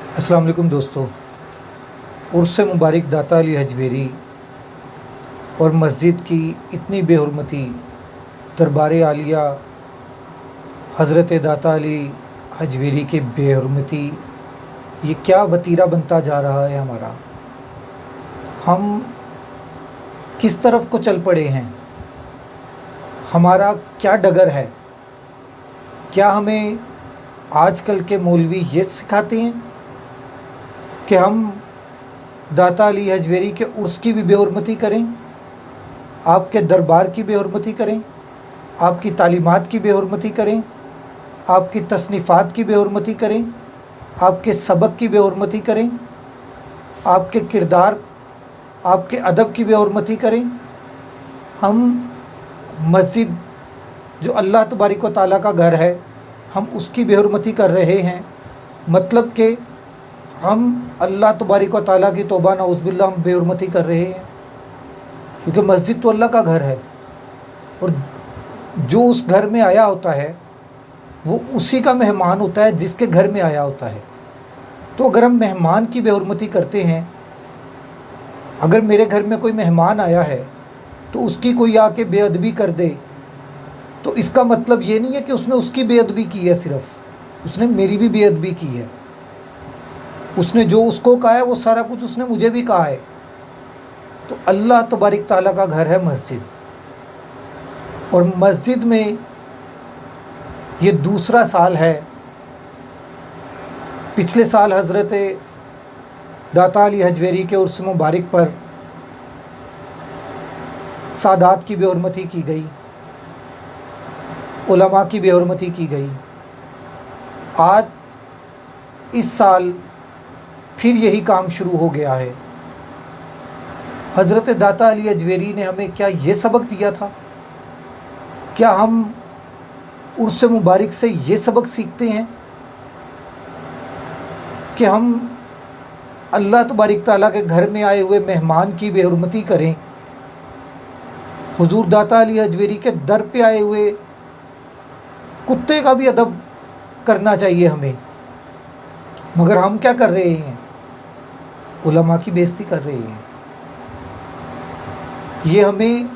अस्सलाम वालेकुम दोस्तों। उर्स मुबारक दाता अली हजवेरी और मस्जिद की इतनी बेहुरमती, दरबार आलिया हज़रत दाता अली हजवेरी के बेहुरमती, ये क्या वतीरा बनता जा रहा है हमारा। हम किस तरफ को चल पड़े हैं, हमारा क्या डगर है। क्या हमें आजकल के मौलवी ये सिखाते हैं कि हम दाता अली हजवेरी के उर्स की भी बेहुरमती करें, आपके दरबार की बेहुरमती करें, आपकी तालीमात की बेहुरमती करें, आपकी तसनीफ़ात की बेहुरमती करें, आपके सबक की बेहुरमती करें, आपके किरदार, आपके अदब की बेहुरमती करें। हम मस्जिद जो अल्लाह तबारक व तआला का घर है, हम उसकी बेहुरमती कर रहे हैं। मतलब कि हम अल्लाह तबारक व तआला की तौबा नऊज़ बिल्लाह हम बेहुरमती कर रहे हैं, क्योंकि मस्जिद तो अल्लाह का घर है और जो उस घर में आया होता है वो उसी का मेहमान होता है जिसके घर में आया होता है। तो अगर हम मेहमान की बेहुरमती करते हैं, अगर मेरे घर में कोई मेहमान आया है तो उसकी कोई आके बेअदबी कर दे, तो इसका मतलब ये नहीं है कि उसने उसकी बेअदबी की है, सिर्फ उसने मेरी भी बेअदबी की है। उसने जो उसको कहा है वो सारा कुछ उसने मुझे भी कहा है। तो अल्लाह तबारक ताला का घर है मस्जिद, और मस्जिद में ये दूसरा साल है। पिछले साल हज़रत दाता अली हजवेरी के उर्स मुबारक पर सादात की बेहुरमती की गई, उलमा की बेहुरमती की गई। आज इस साल फिर यही काम शुरू हो गया है। हज़रत दाता अली हजवेरी ने हमें क्या ये सबक दिया था? क्या हम उर्स मुबारक से ये सबक सीखते हैं कि हम अल्लाह तबारक ताला के घर में आए हुए मेहमान की बेहुरमती करें? हुजूर दाता अली हजवेरी के दर पे आए हुए कुत्ते का भी अदब करना चाहिए हमें, मगर हम क्या कर रहे हैं? उलमा की बेइज्जती कर रहे हैं। ये हमें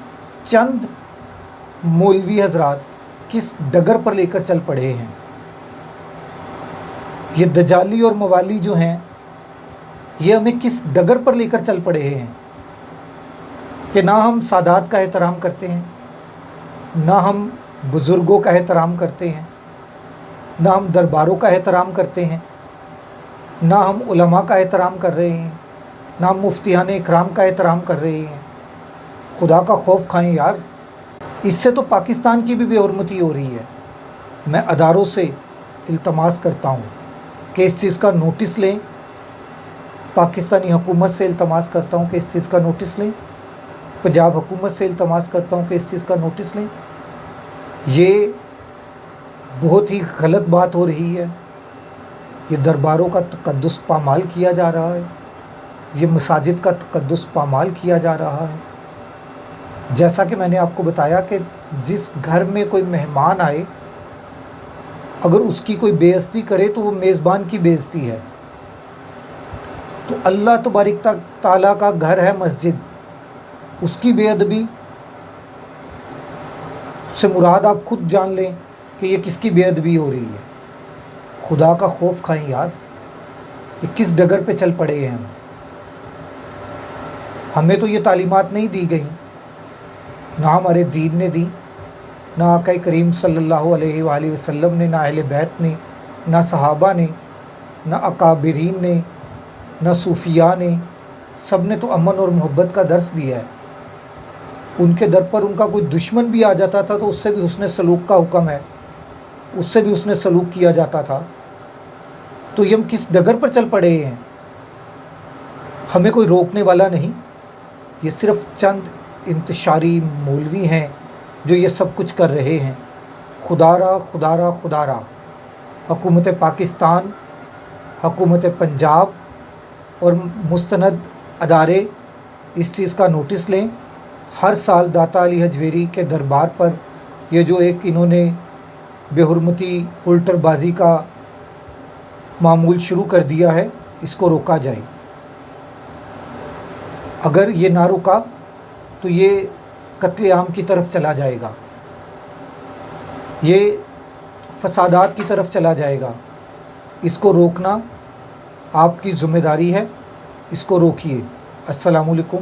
चंद मौलवी हजरात किस डगर पर लेकर चल पड़े हैं। ये दजाली और मवाली जो हैं, ये हमें किस डगर पर लेकर चल पड़े हैं कि ना हम सादात का एहतराम करते हैं, ना हम बुज़ुर्गों का एहतराम करते हैं, ना हम दरबारों का एहतराम करते हैं, ना हम उलमा का एहतराम कर रहे हैं, ना हम मुफ्तियान इकराम का एहतराम कर रहे हैं। खुदा का खौफ खाएं यार। इससे तो पाकिस्तान की भी बेहुरमती हो रही है। मैं अदारों से इल्तमास करता हूँ कि इस चीज़ का नोटिस लें। पाकिस्तानी हुकूमत से इल्तमास करता हूँ कि इस चीज़ का नोटिस लें। पंजाब हुकूमत से इल्तमास करता हूँ कि इस चीज़ का नोटिस लें। ये बहुत ही गलत बात हो रही है। ये दरबारों का तक़द्दुस पामाल किया जा रहा है, ये मसाजिद का तक़द्दुस पामाल किया जा रहा है। जैसा कि मैंने आपको बताया कि जिस घर में कोई मेहमान आए, अगर उसकी कोई बेइज्जती करे तो वो मेज़बान की बेइज्जती है। तो अल्लाह तबारक ताला का घर है मस्जिद, उसकी बेअदबी से मुराद आप खुद जान लें कि ये किसकी बेअदबी हो रही है। खुदा का खौफ खाएं यार। ये किस डगर पे चल पड़े हैं हम। हमें तो ये तालीमात नहीं दी गई, ना हमारे दीन ने दी, ना आका करीम सल्लल्लाहु अलैहि वसल्लम ने, ना अहले बैत ने, ना सहाबा ने, ना अकाबिरीन ने, ना सूफिया ने। सब ने तो अमन और मोहब्बत का दर्स दिया है। उनके दर पर उनका कोई दुश्मन भी आ जाता था तो उससे भी हुस्ने सलूक का हुक्म है, उससे भी उसने सलूक किया जाता था। तो ये हम किस डगर पर चल पड़े हैं? हमें कोई रोकने वाला नहीं। ये सिर्फ़ चंद इंतशारी मौलवी हैं जो ये सब कुछ कर रहे हैं। खुदारा खुदारा खुदारा हुकूमत पाकिस्तान, हुकूमत पंजाब और मुस्तनद अदारे इस चीज़ का नोटिस लें। हर साल दाता अली हजवेरी के दरबार पर ये जो एक इन्होंने बेहुरमती उल्टरबाजी का मामूल शुरू कर दिया है, اس کو روکا جائے. اگر یہ نہ رکا تو یہ قتل عام کی طرف چلا جائے گا, یہ فسادات کی طرف چلا جائے گا. اس کو روکنا آپ کی ذمہ داری ہے, اس کو روکیے. السلام علیکم.